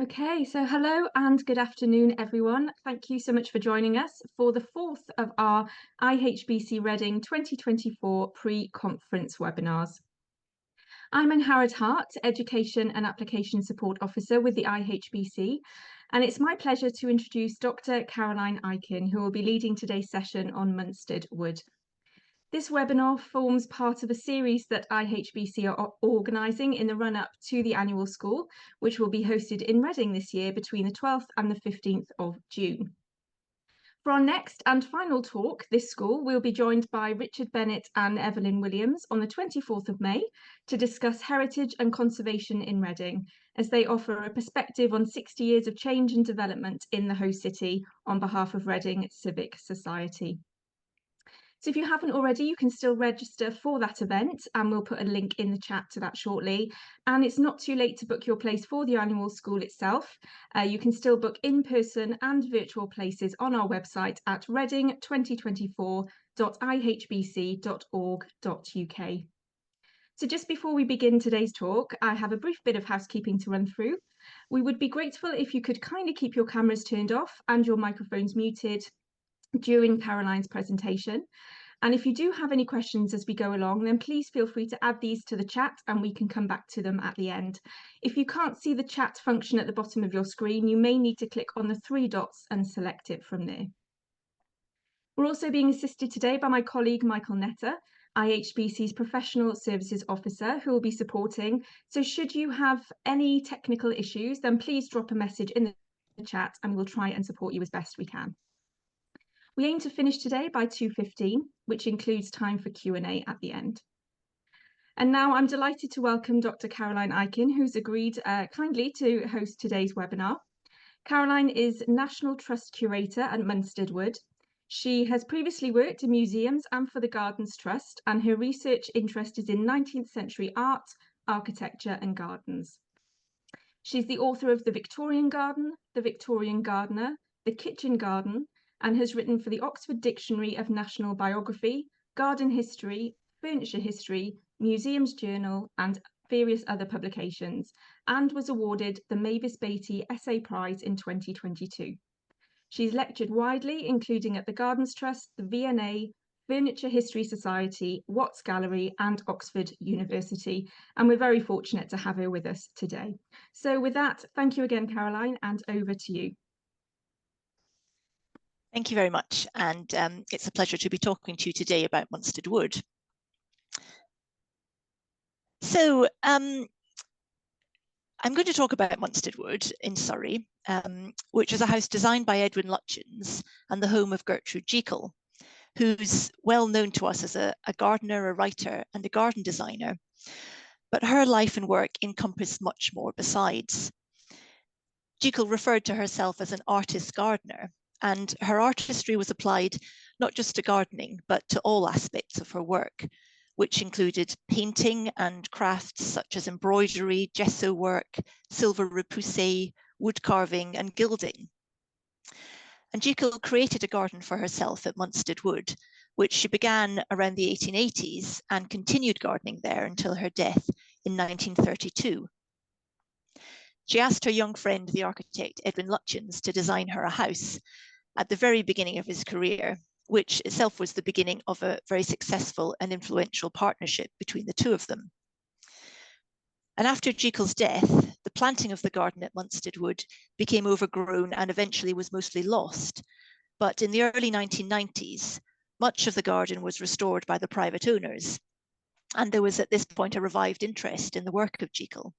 Okay, so hello and good afternoon, everyone. Thank you so much for joining us for the fourth of our IHBC Reading 2024 pre-conference webinars. I'm Anharad Hart, Education and Application Support Officer with the IHBC, and it's my pleasure to introduce Dr. Caroline Ikin, who will be leading today's session on Munstead Wood. This webinar forms part of a series that IHBC are organising in the run-up to the annual school, which will be hosted in Reading this year between the 12th and the 15th of June. For our next and final talk this school, we'll be joined by Richard Bennett and Evelyn Williams on the 24th of May to discuss heritage and conservation in Reading, as they offer a perspective on 60 years of change and development in the host city on behalf of Reading Civic Society. So if you haven't already, you can still register for that event, and we'll put a link in the chat to that shortly. And it's not too late to book your place for the annual school itself. You can still book in-person and virtual places on our website at reading2024.ihbc.org.uk. So just before we begin today's talk, I have a brief bit of housekeeping to run through. We would be grateful if you could kindly keep your cameras turned off and your microphones muted during Caroline's presentation. And if you do have any questions as we go along, then please feel free to add these to the chat and we can come back to them at the end. If you can't see the chat function at the bottom of your screen, you may need to click on the three dots and select it from there. We're also being assisted today by my colleague Michael Netter, IHBC's Professional Services Officer, who will be supporting. So should you have any technical issues, then please drop a message in the chat and we'll try and support you as best we can. We aim to finish today by 2:15, which includes time for Q&A at the end. And now I'm delighted to welcome Dr. Caroline Ikin, who's agreed kindly to host today's webinar. Caroline is National Trust Curator at Munstead Wood. She has previously worked in museums and for the Gardens Trust, and her research interest is in 19th century art, architecture and gardens. She's the author of The Victorian Garden, The Victorian Gardener, The Kitchen Garden, and has written for the Oxford Dictionary of National Biography, Garden History, Furniture History, Museums Journal, and various other publications, and was awarded the Mavis Beatty Essay Prize in 2022. She's lectured widely, including at the Gardens Trust, the V&A, Furniture History Society, Watts Gallery, and Oxford University. And we're very fortunate to have her with us today. So with that, thank you again, Caroline, and over to you. Thank you very much, and it's a pleasure to be talking to you today about Munstead Wood. So I'm going to talk about Munstead Wood in Surrey, which is a house designed by Edwin Lutyens and the home of Gertrude Jekyll, who's well known to us as a gardener, a writer and a garden designer, but her life and work encompassed much more besides. Jekyll referred to herself as an artist gardener, and her artistry was applied not just to gardening, but to all aspects of her work, which included painting and crafts such as embroidery, gesso work, silver repoussé, wood carving, and gilding. And Jekyll created a garden for herself at Munstead Wood, which she began around the 1880s and continued gardening there until her death in 1932. She asked her young friend, the architect Edwin Lutyens, to design her a house at the very beginning of his career, which itself was the beginning of a very successful and influential partnership between the two of them. And after Jekyll's death, the planting of the garden at Munstead Wood became overgrown and eventually was mostly lost. But in the early 1990s, much of the garden was restored by the private owners, and there was at this point a revived interest in the work of Jekyll.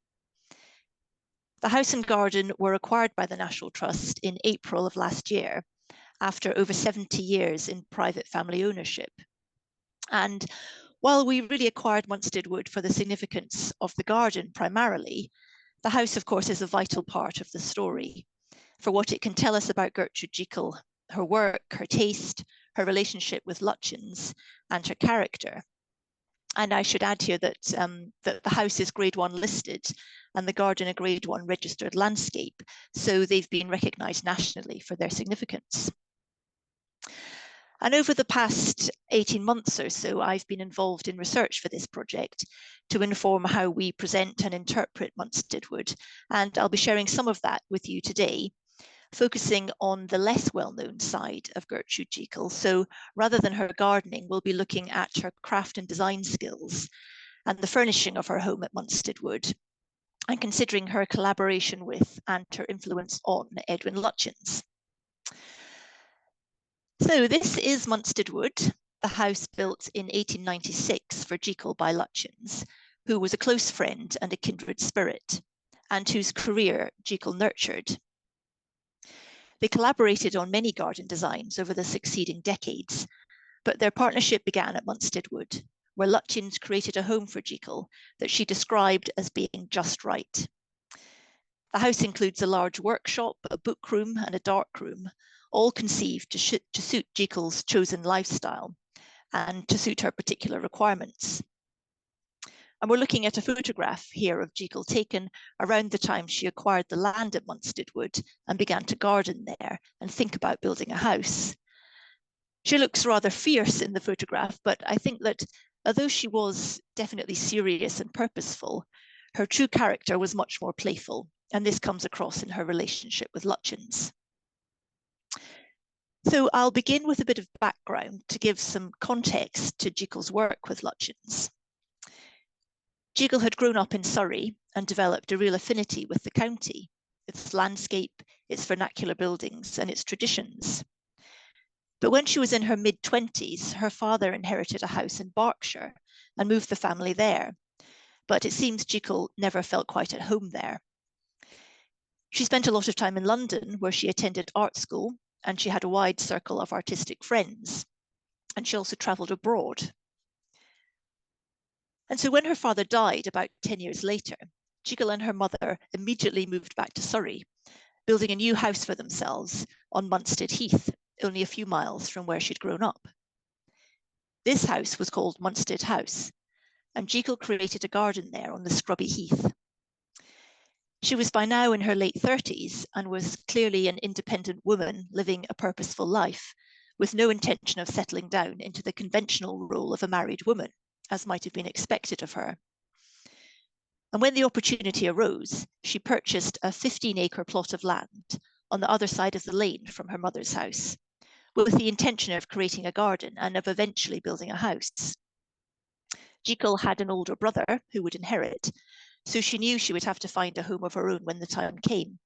The house and garden were acquired by the National Trust in April of last year, after over 70 years in private family ownership. And while we really acquired Munstead Wood for the significance of the garden primarily, the house, of course, is a vital part of the story for what it can tell us about Gertrude Jekyll, her work, her taste, her relationship with Lutyens, and her character. And I should add here that the house is Grade 1 listed and the garden a Grade 1 registered landscape, so they've been recognised nationally for their significance. And over the past 18 months or so, I've been involved in research for this project to inform how we present and interpret Munstead wood. And I'll be sharing some of that with you today, focusing on the less well-known side of Gertrude Jekyll. So rather than her gardening, we'll be looking at her craft and design skills and the furnishing of her home at Munstead Wood, and considering her collaboration with and her influence on Edwin Lutyens. So this is Munstead Wood, the house built in 1896 for Jekyll by Lutyens, who was a close friend and a kindred spirit, and whose career Jekyll nurtured. They collaborated on many garden designs over the succeeding decades, but their partnership began at Munstead Wood, where Lutyens created a home for Jekyll that she described as being just right. The house includes a large workshop, a book room, and a dark room, all conceived to suit Jekyll's chosen lifestyle and to suit her particular requirements. And we're looking at a photograph here of Jekyll taken around the time she acquired the land at Munstead Wood and began to garden there and think about building a house. She looks rather fierce in the photograph, but I think that although she was definitely serious and purposeful, her true character was much more playful, and this comes across in her relationship with Lutyens. So I'll begin with a bit of background to give some context to Jekyll's work with Lutyens. Jekyll had grown up in Surrey and developed a real affinity with the county, its landscape, its vernacular buildings, and its traditions. But when she was in her mid-20s, her father inherited a house in Berkshire and moved the family there. But it seems Jekyll never felt quite at home there. She spent a lot of time in London, where she attended art school, and she had a wide circle of artistic friends. And she also travelled abroad. And so when her father died about 10 years later, Jekyll and her mother immediately moved back to Surrey, building a new house for themselves on Munstead Heath, only a few miles from where she'd grown up. This house was called Munstead House, and Jekyll created a garden there on the scrubby heath. She was by now in her late 30s and was clearly an independent woman living a purposeful life, with no intention of settling down into the conventional role of a married woman, as might have been expected of her. And when the opportunity arose, she purchased a 15-acre plot of land on the other side of the lane from her mother's house, with the intention of creating a garden and of eventually building a house. Jekyll had an older brother who would inherit, so she knew she would have to find a home of her own when the time came.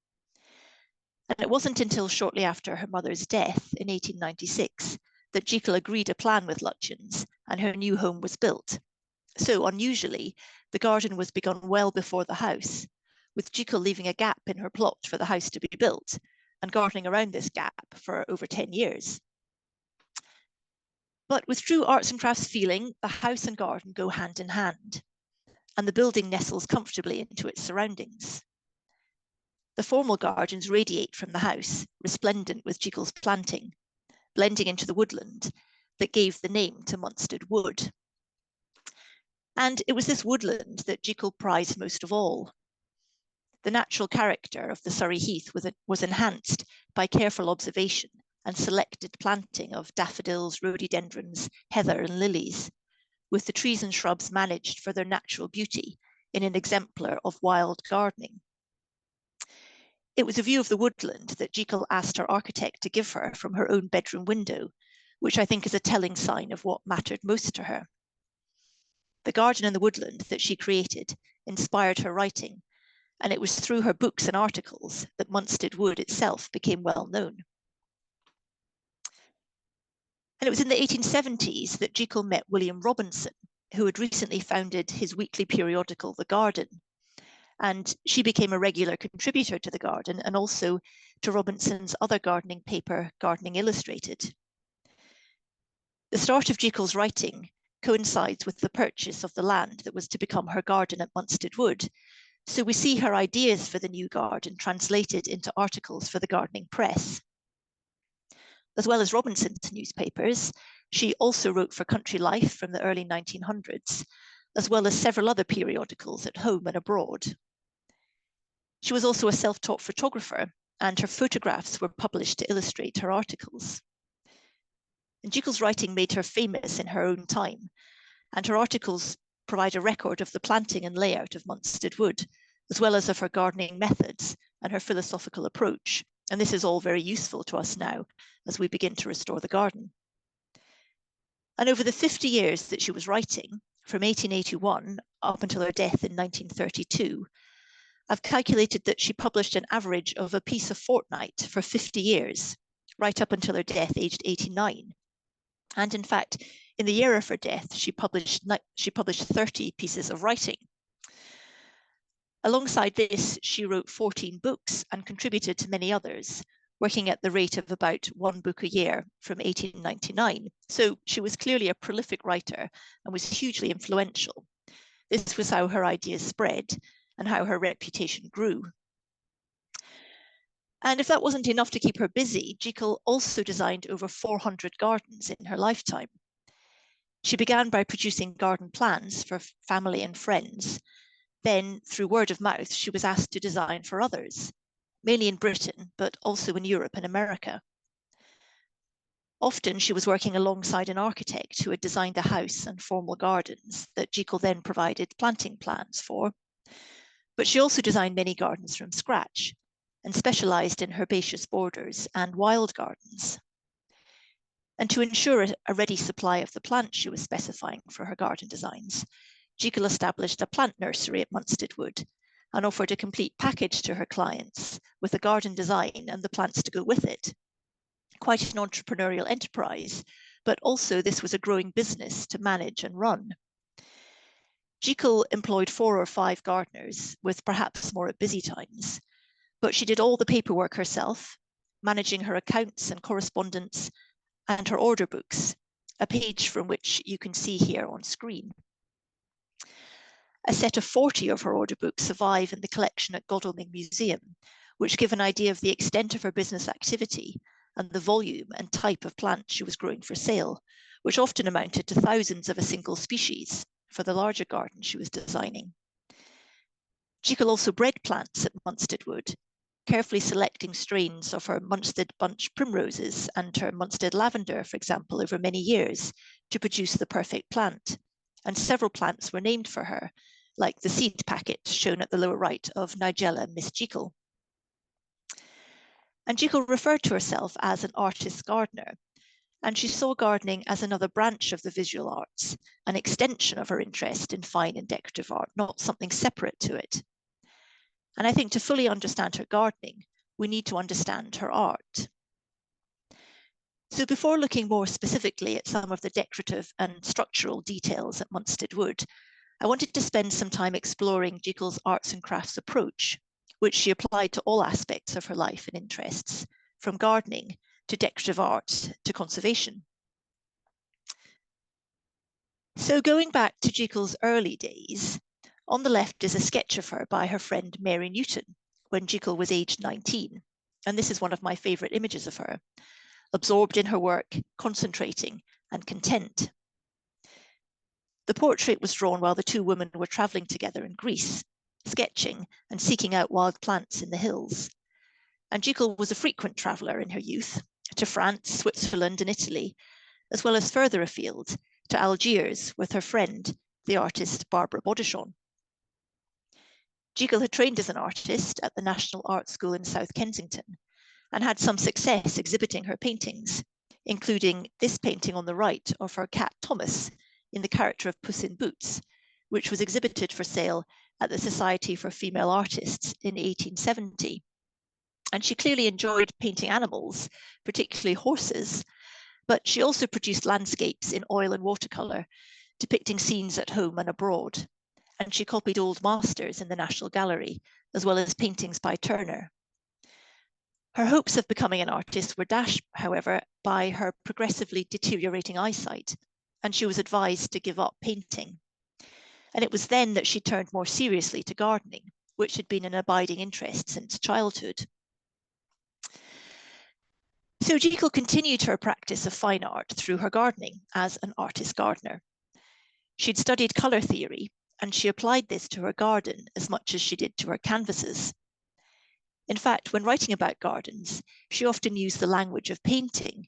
And it wasn't until shortly after her mother's death in 1896 that Jekyll agreed a plan with Lutyens and her new home was built. So unusually, the garden was begun well before the house, with Jekyll leaving a gap in her plot for the house to be built and gardening around this gap for over 10 years. But with true arts and crafts feeling, the house and garden go hand in hand, and the building nestles comfortably into its surroundings. The formal gardens radiate from the house, resplendent with Jekyll's planting, blending into the woodland that gave the name to Munstead Wood. And it was this woodland that Jekyll prized most of all. The natural character of the Surrey Heath was enhanced by careful observation and selected planting of daffodils, rhododendrons, heather, and lilies, with the trees and shrubs managed for their natural beauty in an exemplar of wild gardening. It was a view of the woodland that Jekyll asked her architect to give her from her own bedroom window, which I think is a telling sign of what mattered most to her. The garden and the woodland that she created inspired her writing, and it was through her books and articles that Munstead Wood itself became well known. And it was in the 1870s that Jekyll met William Robinson, who had recently founded his weekly periodical, The Garden. And she became a regular contributor to The Garden and also to Robinson's other gardening paper, Gardening Illustrated. The start of Jekyll's writing coincides with the purchase of the land that was to become her garden at Munstead Wood. So we see her ideas for the new garden translated into articles for the gardening press. As well as Robinson's newspapers, she also wrote for Country Life from the early 1900s, as well as several other periodicals at home and abroad. She was also a self-taught photographer, and her photographs were published to illustrate her articles. And Jekyll's writing made her famous in her own time, and her articles provide a record of the planting and layout of Munstead Wood, as well as of her gardening methods and her philosophical approach. And this is all very useful to us now as we begin to restore the garden. And over the 50 years that she was writing, from 1881 up until her death in 1932, I've calculated that she published an average of a piece a fortnight for 50 years, right up until her death, aged 89. And in fact, in the year of her death, she published 30 pieces of writing. Alongside this, she wrote 14 books and contributed to many others, working at the rate of about one book a year from 1899. So she was clearly a prolific writer and was hugely influential. This was how her ideas spread and how her reputation grew. And if that wasn't enough to keep her busy, Jekyll also designed over 400 gardens in her lifetime. She began by producing garden plans for family and friends. Then, through word of mouth, she was asked to design for others, mainly in Britain, but also in Europe and America. Often she was working alongside an architect who had designed the house and formal gardens that Jekyll then provided planting plans for. But she also designed many gardens from scratch and specialised in herbaceous borders and wild gardens. And to ensure a ready supply of the plants she was specifying for her garden designs, Jekyll established a plant nursery at Munstead Wood and offered a complete package to her clients with a garden design and the plants to go with it. Quite an entrepreneurial enterprise, but also this was a growing business to manage and run. Jekyll employed 4 or 5 gardeners, with perhaps more at busy times, but she did all the paperwork herself, managing her accounts and correspondence and her order books, a page from which you can see here on screen. A set of 40 of her order books survive in the collection at Godalming Museum, which give an idea of the extent of her business activity and the volume and type of plants she was growing for sale, which often amounted to thousands of a single species for the larger gardens she was designing. Jekyll also bred plants at Munstead Wood, carefully selecting strains of her Munstead bunch primroses and her Munstead lavender, for example, over many years to produce the perfect plant. And several plants were named for her, like the seed packet shown at the lower right of Nigella Miss Jekyll. And Jekyll referred to herself as an artist gardener, and she saw gardening as another branch of the visual arts, an extension of her interest in fine and decorative art, not something separate to it. And I think to fully understand her gardening, we need to understand her art. So before looking more specifically at some of the decorative and structural details at Munstead Wood, I wanted to spend some time exploring Jekyll's arts and crafts approach, which she applied to all aspects of her life and interests, from gardening to decorative art to conservation. So going back to Jekyll's early days, on the left is a sketch of her by her friend Mary Newton when Jekyll was aged 19. And this is one of my favourite images of her, absorbed in her work, concentrating and content. The portrait was drawn while the two women were travelling together in Greece, sketching and seeking out wild plants in the hills. And Jekyll was a frequent traveller in her youth to France, Switzerland and Italy, as well as further afield to Algiers with her friend, the artist Barbara Bodichon. Jekyll had trained as an artist at the National Art School in South Kensington and had some success exhibiting her paintings, including this painting on the right of her cat Thomas in the character of Puss in Boots, which was exhibited for sale at the Society for Female Artists in 1870. And she clearly enjoyed painting animals, particularly horses, but she also produced landscapes in oil and watercolour, depicting scenes at home and abroad. And she copied old masters in the National Gallery, as well as paintings by Turner. Her hopes of becoming an artist were dashed, however, by her progressively deteriorating eyesight, and she was advised to give up painting. And it was then that she turned more seriously to gardening, which had been an abiding interest since childhood. So Jekyll continued her practice of fine art through her gardening as an artist gardener. She'd studied colour theory, and she applied this to her garden as much as she did to her canvases. In fact, when writing about gardens, she often used the language of painting,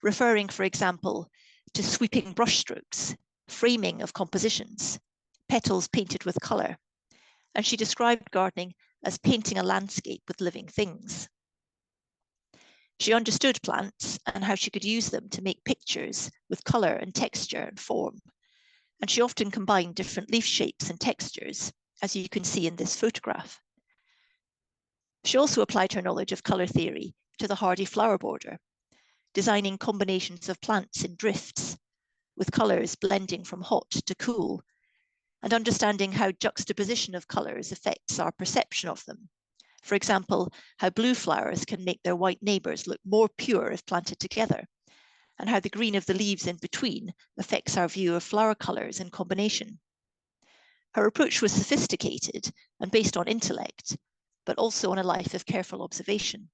referring, for example, to sweeping brushstrokes, framing of compositions, petals painted with colour. And she described gardening as painting a landscape with living things. She understood plants and how she could use them to make pictures with colour and texture and form. And she often combined different leaf shapes and textures, as you can see in this photograph. She also applied her knowledge of colour theory to the hardy flower border, designing combinations of plants in drifts, with colours blending from hot to cool, and understanding how juxtaposition of colours affects our perception of them. For example, how blue flowers can make their white neighbours look more pure if planted together, and how the green of the leaves in between affects our view of flower colours in combination. Her approach was sophisticated and based on intellect, but also on a life of careful observation.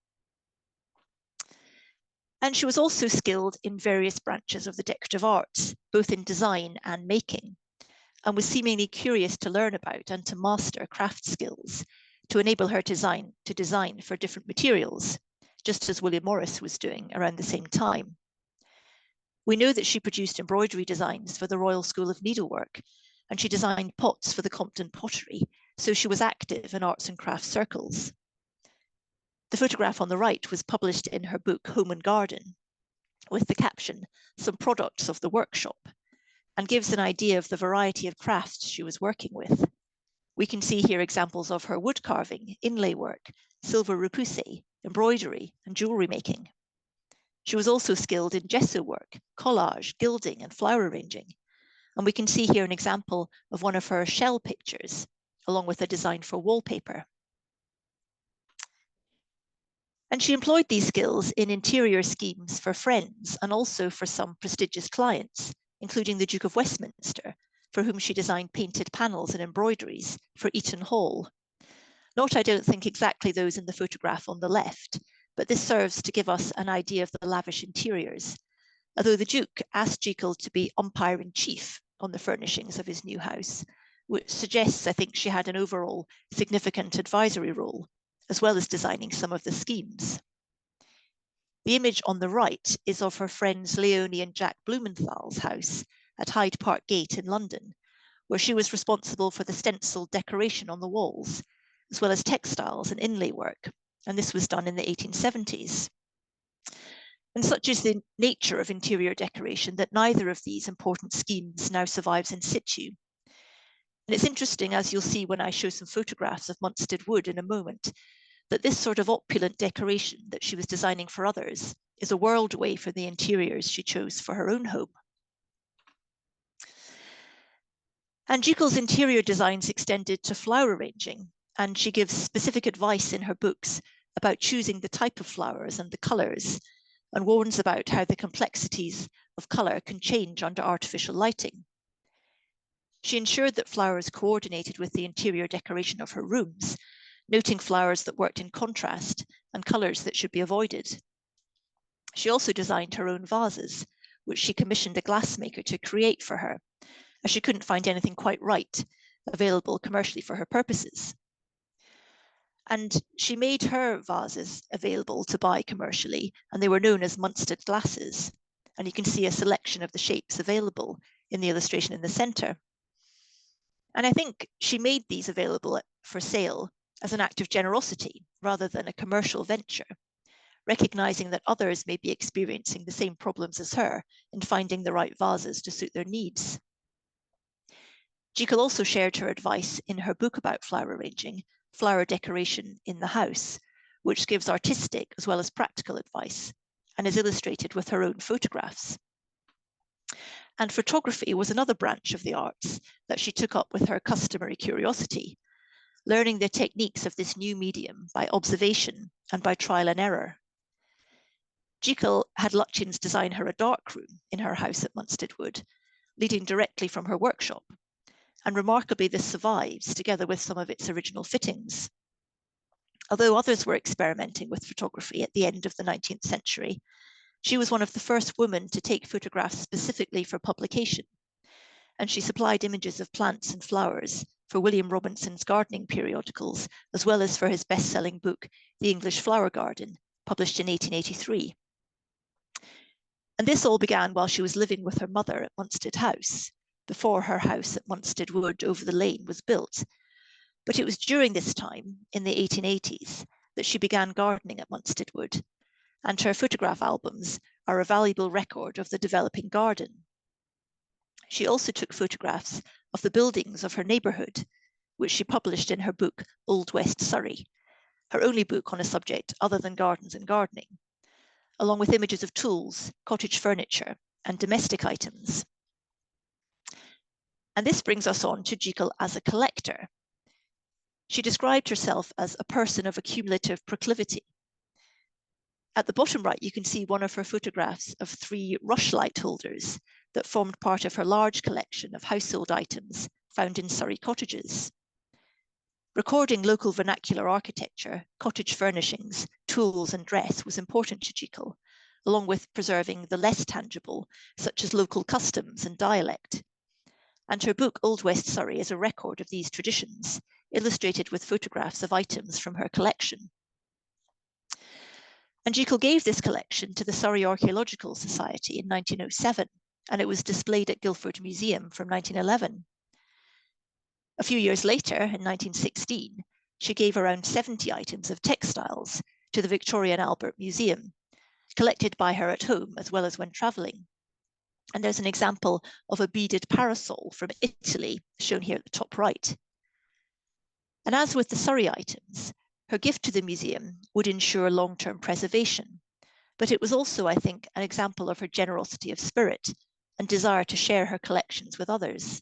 And she was also skilled in various branches of the decorative arts, both in design and making, and was seemingly curious to learn about and to master craft skills to enable her to design for different materials, just as William Morris was doing around the same time. We know that she produced embroidery designs for the Royal School of Needlework, and she designed pots for the Compton Pottery, so she was active in arts and crafts circles. The photograph on the right was published in her book Home and Garden, with the caption, "Some Products of the Workshop," and gives an idea of the variety of crafts she was working with. We can see here examples of her wood carving, inlay work, silver repoussé, embroidery, and jewellery making. She was also skilled in gesso work, collage, gilding, and flower arranging. And we can see here an example of one of her shell pictures, along with a design for wallpaper. And she employed these skills in interior schemes for friends and also for some prestigious clients, including the Duke of Westminster, for whom she designed painted panels and embroideries for Eton Hall. Not, I don't think, exactly those in the photograph on the left, but this serves to give us an idea of the lavish interiors, although the Duke asked Jekyll to be umpire-in-chief on the furnishings of his new house, which suggests, I think, she had an overall significant advisory role, as well as designing some of the schemes. The image on the right is of her friends Leonie and Jack Blumenthal's house at Hyde Park Gate in London, where she was responsible for the stenciled decoration on the walls, as well as textiles and inlay work, and this was done in the 1870s. And such is the nature of interior decoration that neither of these important schemes now survives in situ. And it's interesting, as you'll see when I show some photographs of Munstead wood in a moment, that this sort of opulent decoration that she was designing for others is a world away from the interiors she chose for her own home. And Jekyll's interior designs extended to flower arranging, and she gives specific advice in her books about choosing the type of flowers and the colours, and warns about how the complexities of colour can change under artificial lighting. She ensured that flowers coordinated with the interior decoration of her rooms, noting flowers that worked in contrast and colours that should be avoided. She also designed her own vases, which she commissioned a glassmaker to create for her, as she couldn't find anything quite right available commercially for her purposes. And she made her vases available to buy commercially, and they were known as Munstead glasses. And you can see a selection of the shapes available in the illustration in the centre. And I think she made these available for sale as an act of generosity rather than a commercial venture, recognizing that others may be experiencing the same problems as her in finding the right vases to suit their needs. Jekyll also shared her advice in her book about flower arranging, Flower Decoration in the House, which gives artistic as well as practical advice and is illustrated with her own photographs. And photography was another branch of the arts that she took up with her customary curiosity, learning the techniques of this new medium by observation and by trial and error. Jekyll had Lutyens design her a darkroom in her house at Munstead Wood, leading directly from her workshop. And remarkably, this survives together with some of its original fittings. Although others were experimenting with photography at the end of the 19th century, she was one of the first women to take photographs specifically for publication, and she supplied images of plants and flowers for William Robinson's gardening periodicals, as well as for his best-selling book, The English Flower Garden, published in 1883. And this all began while she was living with her mother at Munstead House, before her house at Munstead Wood over the lane was built. But it was during this time, in the 1880s, that she began gardening at Munstead Wood, and her photograph albums are a valuable record of the developing garden. She also took photographs of the buildings of her neighbourhood, which she published in her book, Old West Surrey, her only book on a subject other than gardens and gardening, along with images of tools, cottage furniture, and domestic items. And this brings us on to Jekyll as a collector. She described herself as a person of accumulative proclivity. At the bottom right, you can see one of her photographs of 3 rushlight holders that formed part of her large collection of household items found in Surrey cottages. Recording local vernacular architecture, cottage furnishings, tools, and dress was important to Jekyll, along with preserving the less tangible, such as local customs and dialect. And her book, Old West Surrey, is a record of these traditions, illustrated with photographs of items from her collection. And Jekyll gave this collection to the Surrey Archaeological Society in 1907, and it was displayed at Guildford Museum from 1911. A few years later, in 1916, she gave around 70 items of textiles to the Victoria and Albert Museum, collected by her at home as well as when travelling. And there's an example of a beaded parasol from Italy, shown here at the top right. And as with the Surrey items, her gift to the museum would ensure long-term preservation. But it was also, I think, an example of her generosity of spirit and desire to share her collections with others.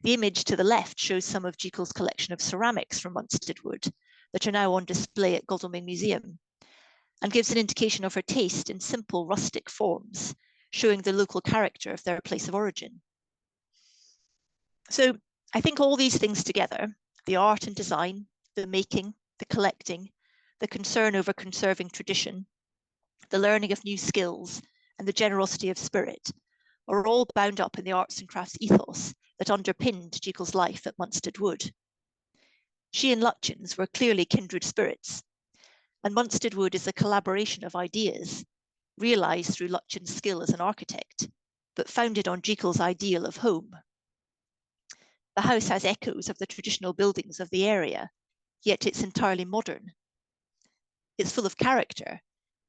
The image to the left shows some of Jekyll's collection of ceramics from Munstead Wood that are now on display at Godalming Museum, and gives an indication of her taste in simple rustic forms, showing the local character of their place of origin. So I think all these things together, the art and design, the making, the collecting, the concern over conserving tradition, the learning of new skills, and the generosity of spirit, are all bound up in the arts and crafts ethos that underpinned Jekyll's life at Munstead Wood. She and Lutyens were clearly kindred spirits, and Munstead Wood is a collaboration of ideas, realised through Lutyens' skill as an architect, but founded on Jekyll's ideal of home. The house has echoes of the traditional buildings of the area, yet it's entirely modern. It's full of character,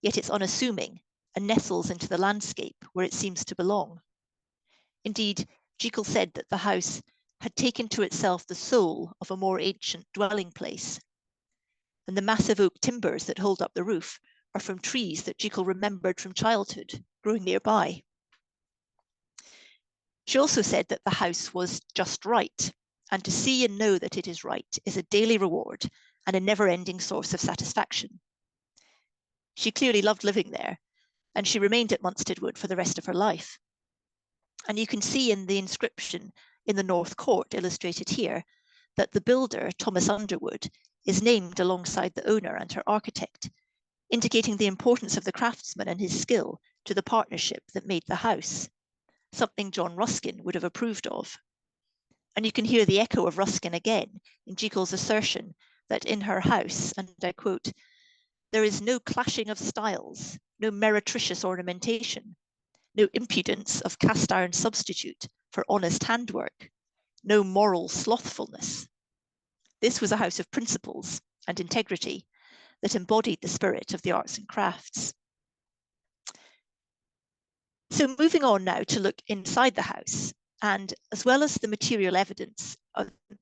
yet it's unassuming and nestles into the landscape where it seems to belong. Indeed, Jekyll said that the house had taken to itself the soul of a more ancient dwelling place. And the massive oak timbers that hold up the roof are from trees that Jekyll remembered from childhood, growing nearby. She also said that the house was just right, and to see and know that it is right is a daily reward and a never-ending source of satisfaction. She clearly loved living there, and she remained at Munstead Wood for the rest of her life. And you can see in the inscription in the North Court, illustrated here, that the builder, Thomas Underwood, is named alongside the owner and her architect, indicating the importance of the craftsman and his skill to the partnership that made the house, something John Ruskin would have approved of. And you can hear the echo of Ruskin again in Jekyll's assertion that in her house, and I quote, "There is no clashing of styles, no meretricious ornamentation, no impudence of cast iron substitute for honest handwork, no moral slothfulness. This was a house of principles and integrity that embodied the spirit of the arts and crafts." So moving on now to look inside the house, and as well as the material evidence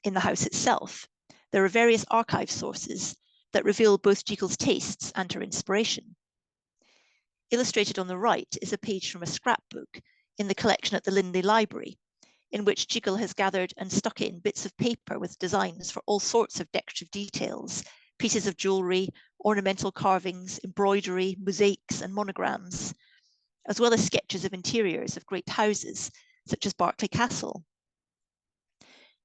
in the house itself, there are various archive sources that reveal both Jekyll's tastes and her inspiration. Illustrated on the right is a page from a scrapbook in the collection at the Linley Library, in which Jekyll has gathered and stuck in bits of paper with designs for all sorts of decorative details, pieces of jewellery, ornamental carvings, embroidery, mosaics, and monograms, as well as sketches of interiors of great houses, such as Berkeley Castle.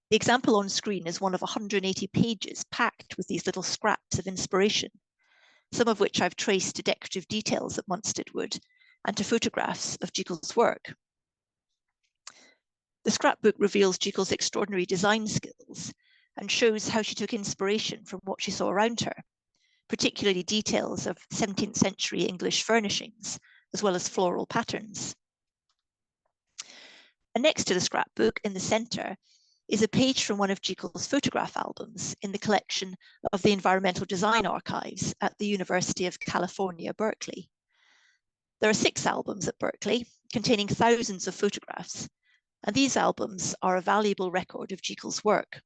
The example on screen is one of 180 pages packed with these little scraps of inspiration, some of which I've traced to decorative details at Munstead Wood and to photographs of Jekyll's work. The scrapbook reveals Jekyll's extraordinary design skills and shows how she took inspiration from what she saw around her, particularly details of 17th century English furnishings, as well as floral patterns. And next to the scrapbook in the centre is a page from one of Jekyll's photograph albums in the collection of the Environmental Design Archives at the University of California, Berkeley. There are 6 albums at Berkeley containing thousands of photographs, and these albums are a valuable record of Jekyll's work.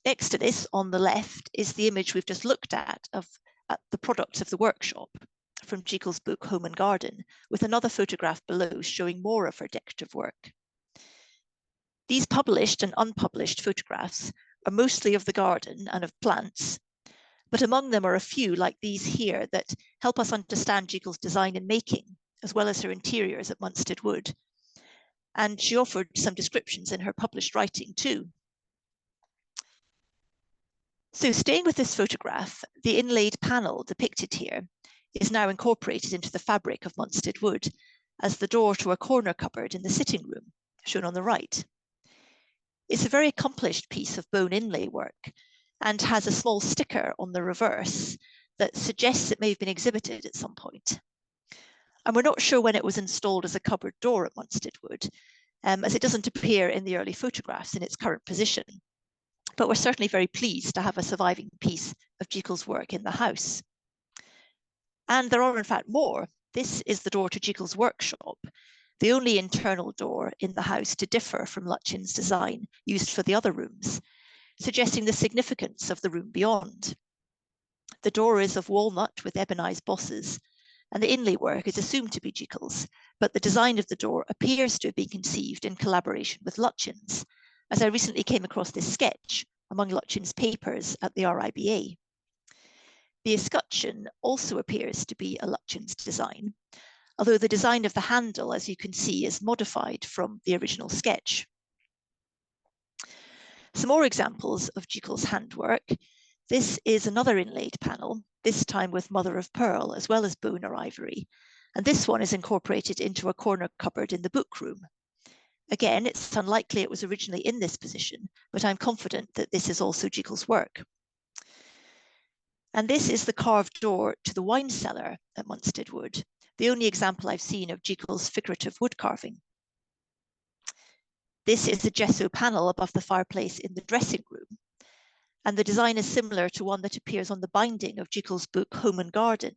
Next to this, on the left, is the image we've just looked at of the products of the workshop from Jekyll's book Home and Garden, with another photograph below showing more of her decorative work. These published and unpublished photographs are mostly of the garden and of plants, but among them are a few like these here that help us understand Jekyll's design and making, as well as her interiors at Munstead Wood. And she offered some descriptions in her published writing too. So staying with this photograph, the inlaid panel depicted here is now incorporated into the fabric of Munstead Wood as the door to a corner cupboard in the sitting room, shown on the right. It's a very accomplished piece of bone inlay work and has a small sticker on the reverse that suggests it may have been exhibited at some point. And we're not sure when it was installed as a cupboard door at Munstead Wood, as it doesn't appear in the early photographs in its current position. But we're certainly very pleased to have a surviving piece of Jekyll's work in the house. And there are in fact more. This is the door to Jekyll's workshop, the only internal door in the house to differ from Lutchin's design used for the other rooms, suggesting the significance of the room beyond. The door is of walnut with ebonized bosses, and the inlay work is assumed to be Jekyll's, but the design of the door appears to have been conceived in collaboration with Lutchin's, as I recently came across this sketch among Lutchin's papers at the RIBA. The escutcheon also appears to be a Lutchin's design, although the design of the handle, as you can see, is modified from the original sketch. Some more examples of Jekyll's handwork. This is another inlaid panel, this time with mother of pearl as well as bone or ivory, and this one is incorporated into a corner cupboard in the book room. Again, it's unlikely it was originally in this position, but I'm confident that this is also Jekyll's work. And this is the carved door to the wine cellar at Munstead Wood, the only example I've seen of Jekyll's figurative wood carving. This is a gesso panel above the fireplace in the dressing room, and the design is similar to one that appears on the binding of Jekyll's book Home and Garden,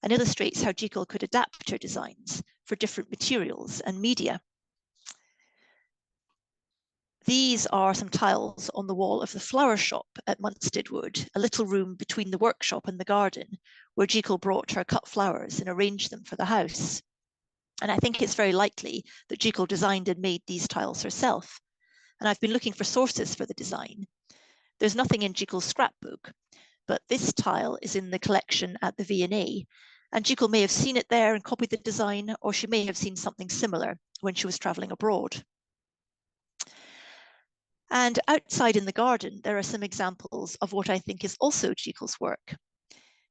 and illustrates how Jekyll could adapt her designs for different materials and media. These are some tiles on the wall of the flower shop at Munstead Wood, a little room between the workshop and the garden, where Jekyll brought her cut flowers and arranged them for the house. And I think it's very likely that Jekyll designed and made these tiles herself. And I've been looking for sources for the design. There's nothing in Jekyll's scrapbook, but this tile is in the collection at the V&A, and Jekyll may have seen it there and copied the design, or she may have seen something similar when she was traveling abroad. And outside in the garden, there are some examples of what I think is also Jekyll's work.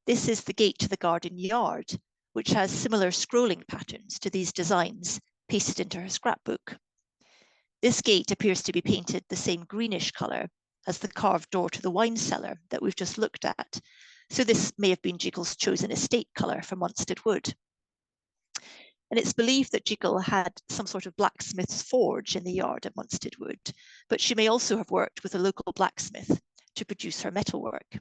This is the gate to the garden yard, which has similar scrolling patterns to these designs pasted into her scrapbook. This gate appears to be painted the same greenish colour as the carved door to the wine cellar that we've just looked at. So this may have been Jekyll's chosen estate colour for Munstead Wood. And it's believed that Jekyll had some sort of blacksmith's forge in the yard at Munstead Wood, but she may also have worked with a local blacksmith to produce her metalwork.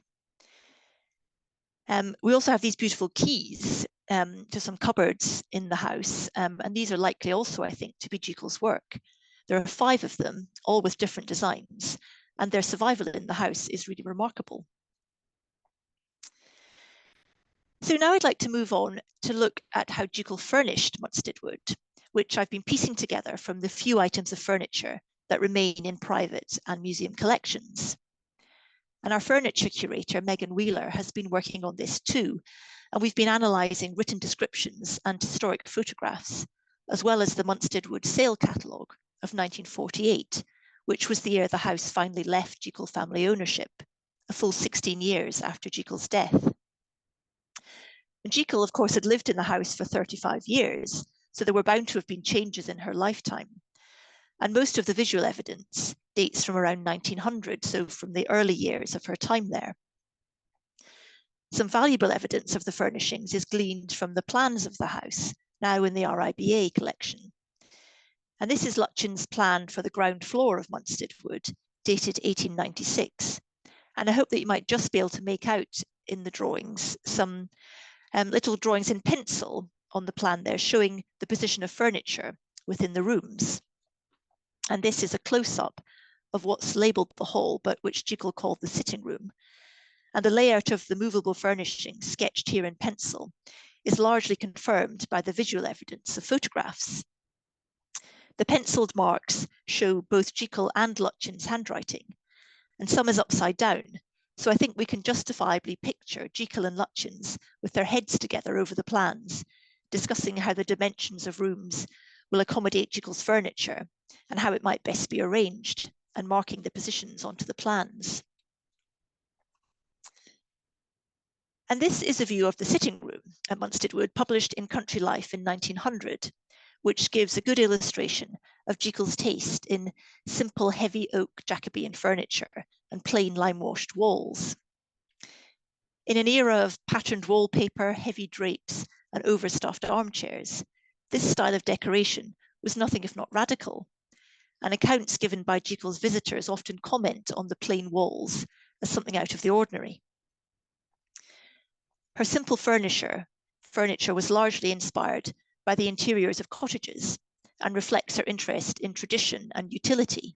We also have these beautiful keys to some cupboards in the house, and these are likely also, I think, to be Jekyll's work. There are 5 of them, all with different designs, and their survival in the house is really remarkable. So now I'd like to move on to look at how Jekyll furnished Munstead Wood, which I've been piecing together from the few items of furniture that remain in private and museum collections. And our furniture curator, Megan Wheeler, has been working on this too, and we've been analysing written descriptions and historic photographs, as well as the Munstead Wood sale catalogue of 1948, which was the year the house finally left Jekyll family ownership, a full 16 years after Jekyll's death. And Jekyll, of course, had lived in the house for 35 years, so there were bound to have been changes in her lifetime. And most of the visual evidence dates from around 1900, so from the early years of her time there. Some valuable evidence of the furnishings is gleaned from the plans of the house, now in the RIBA collection. And this is Lutyens' plan for the ground floor of Munstead Wood, dated 1896. And I hope that you might just be able to make out in the drawings some little drawings in pencil on the plan there, showing the position of furniture within the rooms. And this is a close-up of what's labelled the hall, but which Jekyll called the sitting room. And the layout of the movable furnishing sketched here in pencil is largely confirmed by the visual evidence of photographs. The penciled marks show both Jekyll and Lutyens' handwriting, and some is upside down. So I think we can justifiably picture Jekyll and Lutyens with their heads together over the plans, discussing how the dimensions of rooms will accommodate Jekyll's furniture and how it might best be arranged, and marking the positions onto the plans. And this is a view of the sitting room at Munstead Wood, published in Country Life in 1900, which gives a good illustration of Jekyll's taste in simple, heavy oak Jacobean furniture and plain lime-washed walls. In an era of patterned wallpaper, heavy drapes, and overstuffed armchairs, this style of decoration was nothing if not radical, and accounts given by Jekyll's visitors often comment on the plain walls as something out of the ordinary. Her simple furniture was largely inspired by the interiors of cottages and reflects her interest in tradition and utility.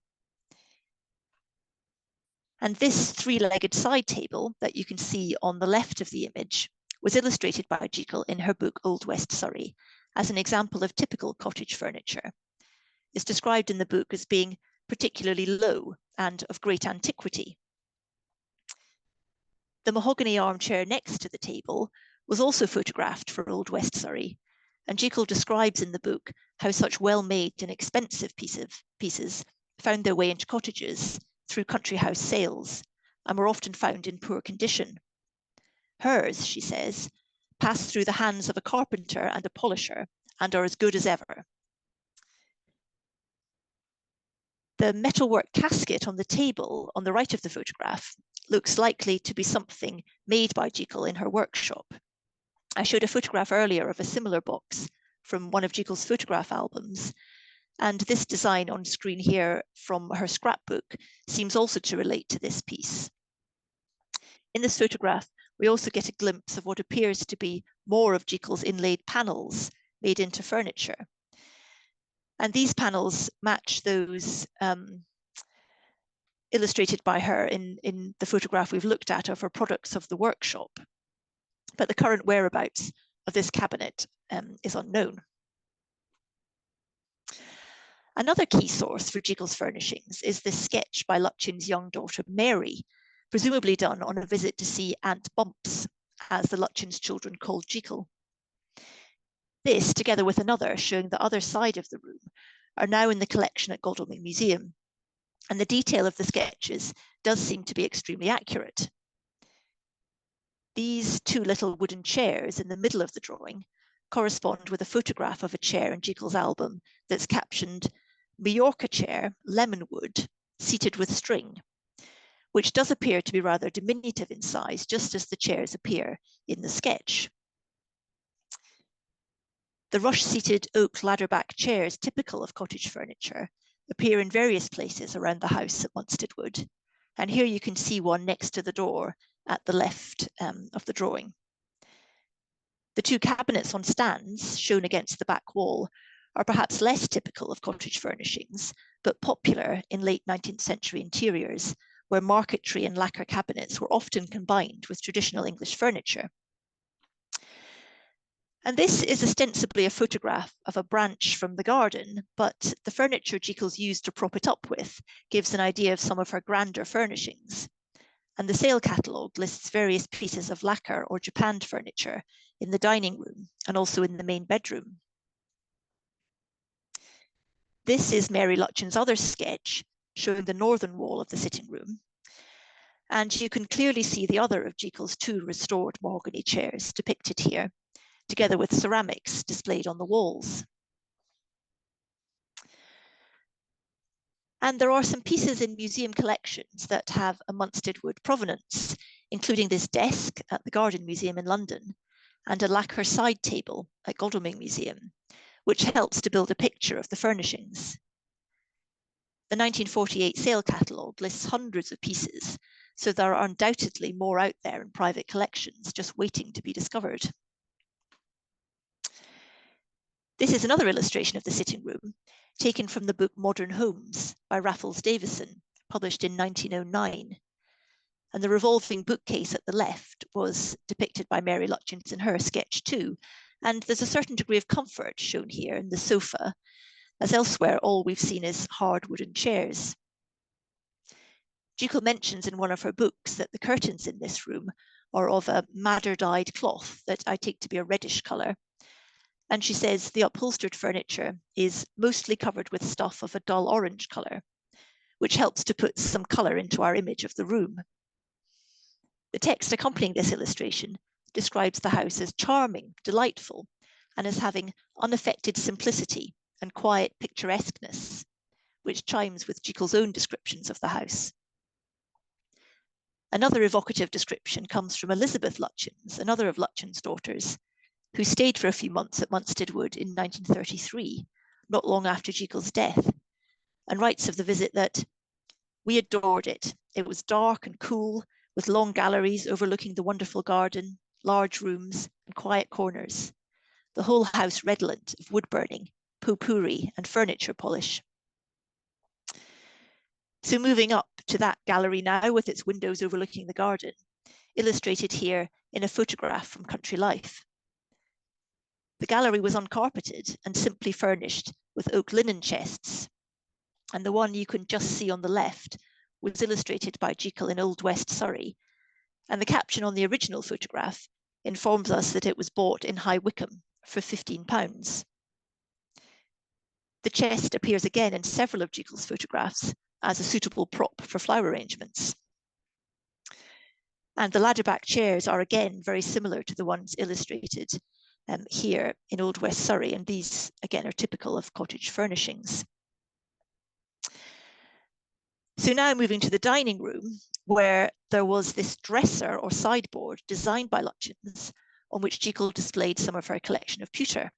And this three-legged side table that you can see on the left of the image was illustrated by Jekyll in her book Old West Surrey as an example of typical cottage furniture. It's described in the book as being particularly low and of great antiquity. The mahogany armchair next to the table was also photographed for Old West Surrey, and Jekyll describes in the book how such well-made and expensive pieces found their way into cottages through country house sales and were often found in poor condition. Hers, she says, passed through the hands of a carpenter and a polisher and are as good as ever. The metalwork casket on the table on the right of the photograph looks likely to be something made by Jekyll in her workshop. I showed a photograph earlier of a similar box from one of Jekyll's photograph albums, and this design on screen here from her scrapbook seems also to relate to this piece. In this photograph, we also get a glimpse of what appears to be more of Jekyll's inlaid panels made into furniture. And these panels match those illustrated by her in the photograph we've looked at of her products of the workshop. But the current whereabouts of this cabinet is unknown. Another key source for Jekyll's furnishings is this sketch by Lutyens' young daughter Mary, presumably done on a visit to see Aunt Bumps, as the Lutyens children called Jekyll. This, together with another showing the other side of the room, are now in the collection at Godalming Museum, and the detail of the sketches does seem to be extremely accurate. These two little wooden chairs in the middle of the drawing correspond with a photograph of a chair in Jekyll's album that's captioned Majorca chair, lemon wood, seated with string, which does appear to be rather diminutive in size, just as the chairs appear in the sketch. The rush-seated oak ladder-back chairs typical of cottage furniture appear in various places around the house at Munstead Wood, and here you can see one next to the door at the left of the drawing. The two cabinets on stands shown against the back wall are perhaps less typical of cottage furnishings, but popular in late 19th century interiors, where marquetry and lacquer cabinets were often combined with traditional English furniture. And this is ostensibly a photograph of a branch from the garden, but the furniture Jekyll's used to prop it up with gives an idea of some of her grander furnishings. And the sale catalogue lists various pieces of lacquer or japanned furniture in the dining room and also in the main bedroom. This is Mary Lutyens' other sketch showing the northern wall of the sitting room. And you can clearly see the other of Jekyll's two restored mahogany chairs depicted here, together with ceramics displayed on the walls. And there are some pieces in museum collections that have a Munstead wood provenance, including this desk at the Garden Museum in London and a lacquer side table at Godalming Museum, which helps to build a picture of the furnishings. The 1948 sale catalogue lists hundreds of pieces, so there are undoubtedly more out there in private collections just waiting to be discovered. This is another illustration of the sitting room, taken from the book Modern Homes by Raffles Davison, published in 1909. And the revolving bookcase at the left was depicted by Mary Lutyens in her sketch too. And there's a certain degree of comfort shown here in the sofa, as elsewhere all we've seen is hard wooden chairs. Jekyll mentions in one of her books that the curtains in this room are of a madder-dyed cloth that I take to be a reddish colour. And she says the upholstered furniture is mostly covered with stuff of a dull orange colour, which helps to put some colour into our image of the room. The text accompanying this illustration describes the house as charming, delightful, and as having unaffected simplicity and quiet picturesqueness, which chimes with Jekyll's own descriptions of the house. Another evocative description comes from Elizabeth Lutyens, another of Lutyens' daughters, who stayed for a few months at Munstead Wood in 1933, not long after Jekyll's death, and writes of the visit that we adored it. It was dark and cool, with long galleries overlooking the wonderful garden, large rooms, and quiet corners. The whole house redolent of wood burning, potpourri, and furniture polish. So moving up to that gallery now with its windows overlooking the garden, illustrated here in a photograph from Country Life. The gallery was uncarpeted and simply furnished with oak linen chests. And the one you can just see on the left was illustrated by Jekyll in Old West Surrey. And the caption on the original photograph informs us that it was bought in High Wycombe for £15. The chest appears again in several of Jekyll's photographs as a suitable prop for flower arrangements. And the ladder-back chairs are again very similar to the ones illustrated here in Old West Surrey, and these again are typical of cottage furnishings. So now moving to the dining room, where there was this dresser or sideboard designed by Lutyens, on which Jekyll displayed some of her collection of pewter.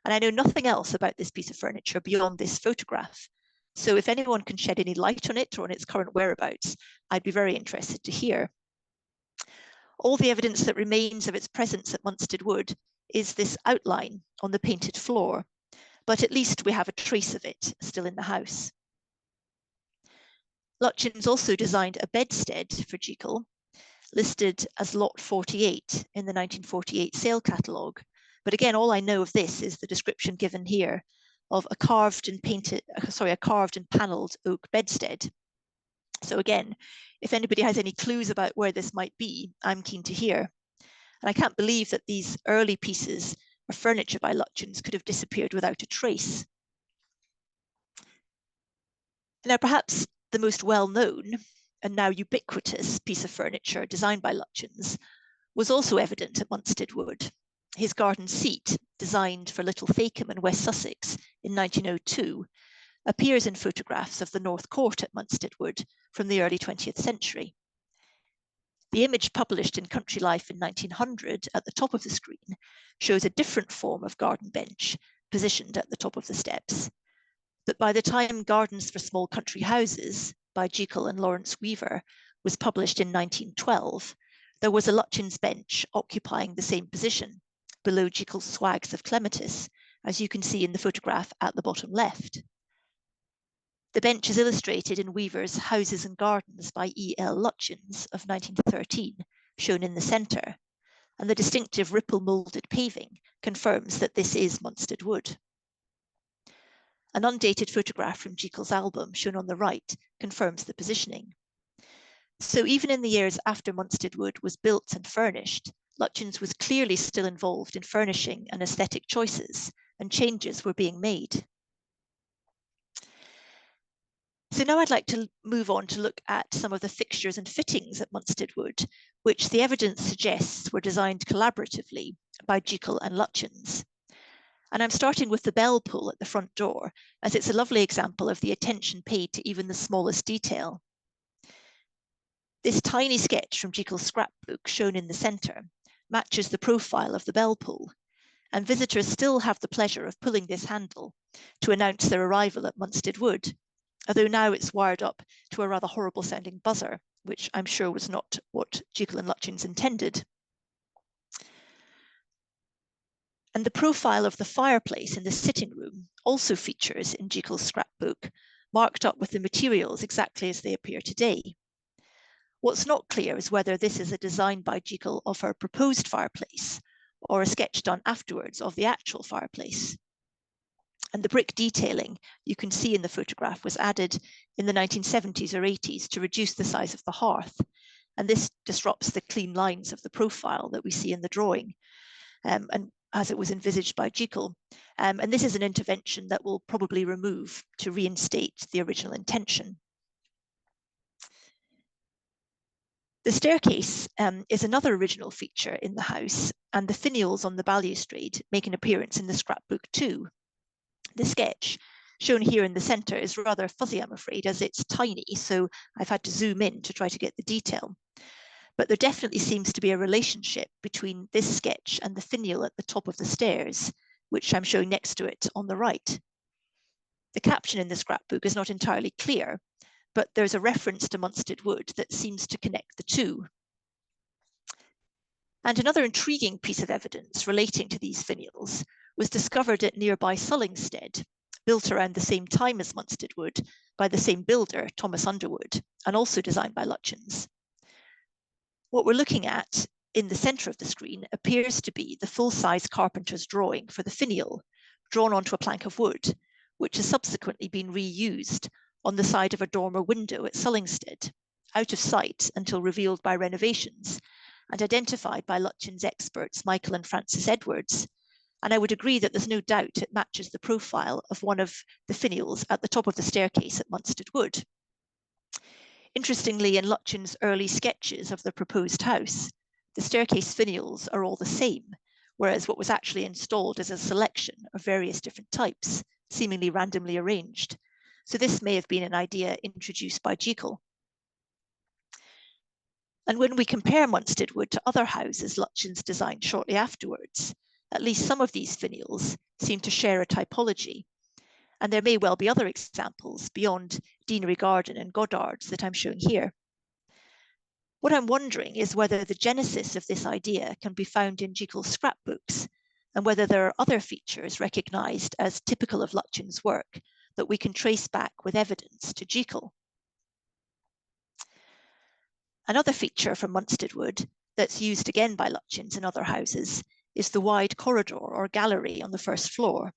And I know nothing else about this piece of furniture beyond this photograph. So if anyone can shed any light on it or on its current whereabouts, I'd be very interested to hear. All the evidence that remains of its presence at Munstead Wood is this outline on the painted floor, but at least we have a trace of it still in the house. Lutyens also designed a bedstead for Jekyll, listed as lot 48 in the 1948 sale catalogue. But again, all I know of this is the description given here of a carved and panelled oak bedstead. So again, if anybody has any clues about where this might be, I'm keen to hear. And I can't believe that these early pieces of furniture by Lutyens could have disappeared without a trace. Now, perhaps the most well-known and now ubiquitous piece of furniture designed by Lutyens was also evident at Munstead Wood. His garden seat, designed for Little Fakenham in West Sussex in 1902, appears in photographs of the North Court at Munstead Wood from the early 20th century. The image published in Country Life in 1900 at the top of the screen shows a different form of garden bench positioned at the top of the steps. But by the time Gardens for Small Country Houses by Jekyll and Lawrence Weaver was published in 1912, there was a Lutyens bench occupying the same position below Jekyll's Swags of Clematis, as you can see in the photograph at the bottom left. The bench is illustrated in Weaver's Houses and Gardens by E.L. Lutyens of 1913, shown in the centre, and the distinctive ripple-moulded paving confirms that this is Munstead Wood. An undated photograph from Jekyll's album, shown on the right, confirms the positioning. So even in the years after Munstead Wood was built and furnished, Lutyens was clearly still involved in furnishing and aesthetic choices, and changes were being made. So now I'd like to move on to look at some of the fixtures and fittings at Munstead Wood, which the evidence suggests were designed collaboratively by Jekyll and Lutyens. And I'm starting with the bell pull at the front door, as it's a lovely example of the attention paid to even the smallest detail. This tiny sketch from Jekyll's scrapbook, shown in the centre, matches the profile of the bell pull, and visitors still have the pleasure of pulling this handle to announce their arrival at Munstead Wood, although now it's wired up to a rather horrible sounding buzzer, which I'm sure was not what Jekyll and Lutyens intended. And the profile of the fireplace in the sitting room also features in Jekyll's scrapbook, marked up with the materials exactly as they appear today. What's not clear is whether this is a design by Jekyll of her proposed fireplace or a sketch done afterwards of the actual fireplace. And the brick detailing you can see in the photograph was added in the 1970s or 80s to reduce the size of the hearth. And this disrupts the clean lines of the profile that we see in the drawing, and as it was envisaged by Jekyll. And this is an intervention that we'll probably remove to reinstate the original intention. The staircase is another original feature in the house, and the finials on the balustrade make an appearance in the scrapbook too. The sketch, shown here in the centre, is rather fuzzy, I'm afraid, as it's tiny, so I've had to zoom in to try to get the detail. But there definitely seems to be a relationship between this sketch and the finial at the top of the stairs, which I'm showing next to it on the right. The caption in the scrapbook is not entirely clear, but there's a reference to Munstead Wood that seems to connect the two. And another intriguing piece of evidence relating to these finials was discovered at nearby Sullingstead, built around the same time as Munstead Wood by the same builder, Thomas Underwood, and also designed by Lutyens. What we're looking at in the centre of the screen appears to be the full-size carpenter's drawing for the finial, drawn onto a plank of wood, which has subsequently been reused on the side of a dormer window at Sullingstead, out of sight until revealed by renovations, and identified by Lutyens experts Michael and Francis Edwards. And I would agree that there's no doubt it matches the profile of one of the finials at the top of the staircase at Munstead Wood. Interestingly, in Lutyens' early sketches of the proposed house, the staircase finials are all the same, whereas what was actually installed is a selection of various different types, seemingly randomly arranged. So this may have been an idea introduced by Jekyll. And when we compare Munstead Wood to other houses Lutyens designed shortly afterwards, at least some of these finials seem to share a typology. And there may well be other examples beyond Deanery Garden and Goddard's that I'm showing here. What I'm wondering is whether the genesis of this idea can be found in Jekyll's scrapbooks, and whether there are other features recognised as typical of Lutyens' work that we can trace back with evidence to Jekyll. Another feature from Munstead Wood that's used again by Lutyens in other houses is the wide corridor or gallery on the first floor.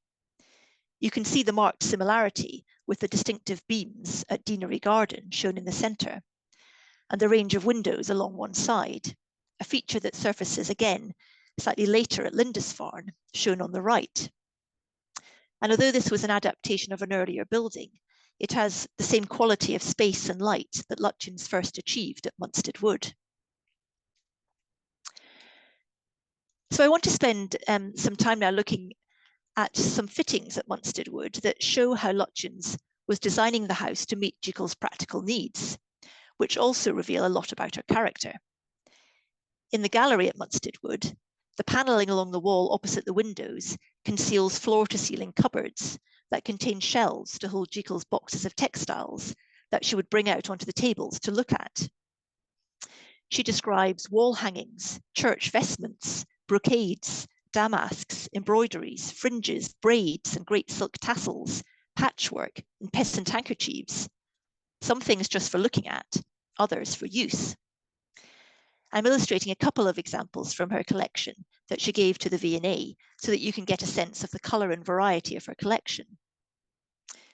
You can see the marked similarity with the distinctive beams at Deanery Garden shown in the centre, and the range of windows along one side, a feature that surfaces again slightly later at Lindisfarne, shown on the right. And although this was an adaptation of an earlier building, it has the same quality of space and light that Lutyens first achieved at Munstead Wood. So I want to spend some time now looking at some fittings at Munstead Wood that show how Lutyens was designing the house to meet Jekyll's practical needs, which also reveal a lot about her character. In the gallery at Munstead Wood, the panelling along the wall opposite the windows conceals floor-to-ceiling cupboards that contain shelves to hold Jekyll's boxes of textiles that she would bring out onto the tables to look at. She describes wall hangings, church vestments, brocades, damasks, embroideries, fringes, braids, and great silk tassels, patchwork, and peasant handkerchiefs. Some things just for looking at, others for use. I'm illustrating a couple of examples from her collection that she gave to the V&A so that you can get a sense of the colour and variety of her collection.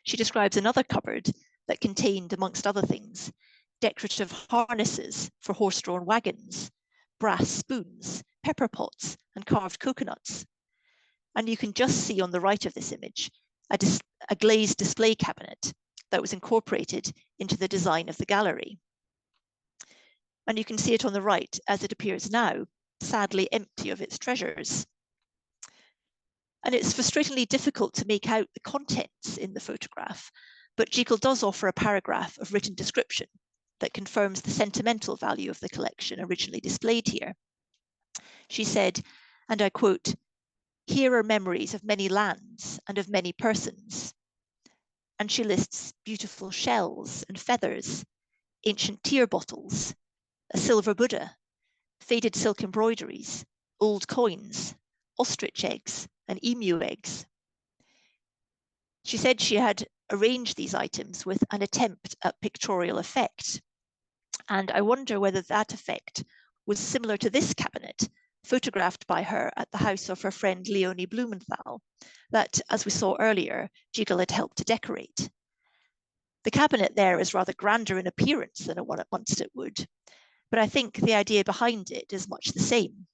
She describes another cupboard that contained, amongst other things, decorative harnesses for horse-drawn wagons, brass spoons, pepper pots, and carved coconuts. And you can just see on the right of this image a glazed display cabinet that was incorporated into the design of the gallery. And you can see it on the right as it appears now, sadly empty of its treasures. And it's frustratingly difficult to make out the contents in the photograph, but Jekyll does offer a paragraph of written description that confirms the sentimental value of the collection originally displayed here. She said, and I quote, "Here are memories of many lands and of many persons." And she lists beautiful shells and feathers, ancient tear bottles, a silver Buddha, faded silk embroideries, old coins, ostrich eggs, and emu eggs. She said she had arranged these items with an attempt at pictorial effect. And I wonder whether that effect was similar to this cabinet, photographed by her at the house of her friend Leonie Blumenthal, that, as we saw earlier, Jekyll had helped to decorate. The cabinet there is rather grander in appearance than a one at Munstead Wood, but I think the idea behind it is much the same.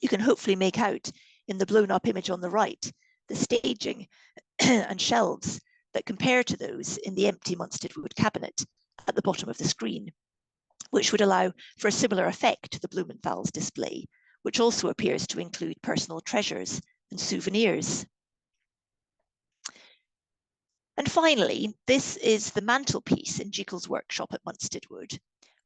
You can hopefully make out in the blown up image on the right, the staging and shelves that compare to those in the empty Munstead Wood cabinet at the bottom of the screen, which would allow for a similar effect to the Blumenthal's display, which also appears to include personal treasures and souvenirs. And finally, this is the mantelpiece in Jekyll's workshop at Munstead Wood,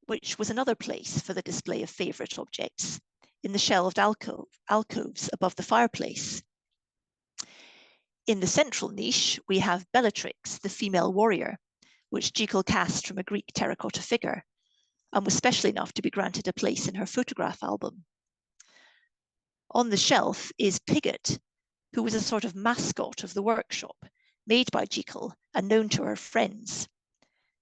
which was another place for the display of favourite objects in the shelved alcoves above the fireplace. In the central niche, we have Bellatrix, the female warrior, which Jekyll cast from a Greek terracotta figure, and was special enough to be granted a place in her photograph album. On the shelf is Pigott, who was a sort of mascot of the workshop, made by Jekyll and known to her friends.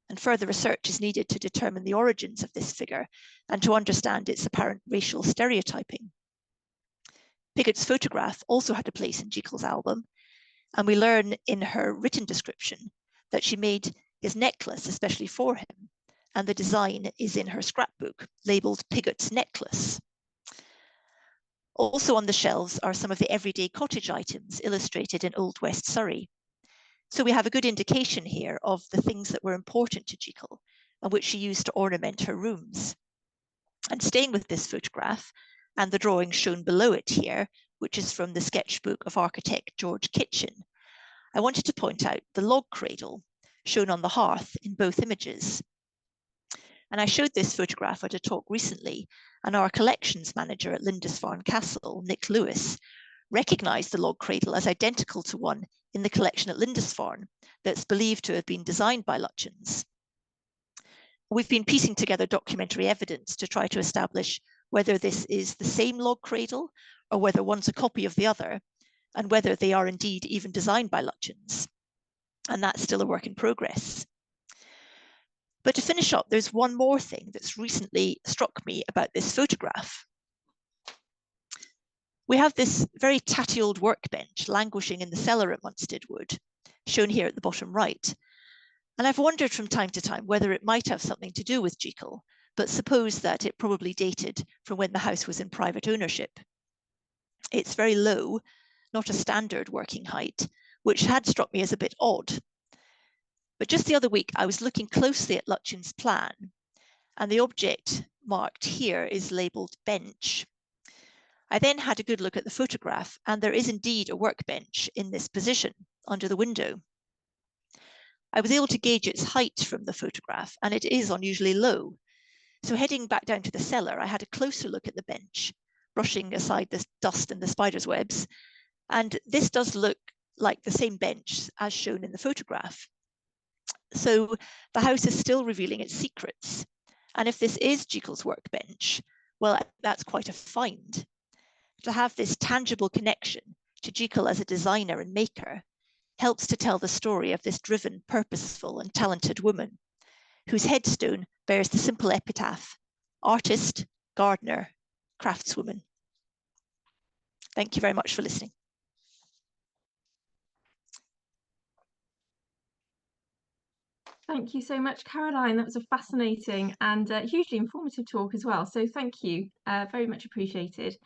And further research is needed to determine the origins of this figure and to understand its apparent racial stereotyping. Pigott's photograph also had a place in Jekyll's album, and we learn in her written description that she made his necklace especially for him, and the design is in her scrapbook, labelled Pigott's necklace. Also on the shelves are some of the everyday cottage items illustrated in Old West Surrey. So we have a good indication here of the things that were important to Jekyll and which she used to ornament her rooms. And staying with this photograph and the drawing shown below it here, which is from the sketchbook of architect George Kitchen, I wanted to point out the log cradle shown on the hearth in both images. And I showed this photograph at a talk recently, and our collections manager at Lindisfarne Castle, Nick Lewis, recognised the log cradle as identical to one in the collection at Lindisfarne that's believed to have been designed by Lutyens. We've been piecing together documentary evidence to try to establish whether this is the same log cradle or whether one's a copy of the other, and whether they are indeed even designed by Lutyens. And that's still a work in progress. But to finish up, there's one more thing that's recently struck me about this photograph. We have this very tatty old workbench languishing in the cellar at Munstead Wood, shown here at the bottom right. And I've wondered from time to time whether it might have something to do with Jekyll, but suppose that it probably dated from when the house was in private ownership. It's very low, not a standard working height, which had struck me as a bit odd. But just the other week, I was looking closely at Lutyens' plan, and the object marked here is labelled bench. I then had a good look at the photograph, and there is indeed a workbench in this position under the window. I was able to gauge its height from the photograph, and it is unusually low. So heading back down to the cellar, I had a closer look at the bench, brushing aside the dust and the spider's webs, and this does look like the same bench as shown in the photograph. So the house is still revealing its secrets. And if this is Jekyll's workbench, well, that's quite a find. To have this tangible connection to Jekyll as a designer and maker helps to tell the story of this driven, purposeful and talented woman, whose headstone bears the simple epitaph, artist, gardener, craftswoman. Thank you very much for listening. Thank you so much, Caroline. That was a fascinating and hugely informative talk as well. So thank you, very much appreciated.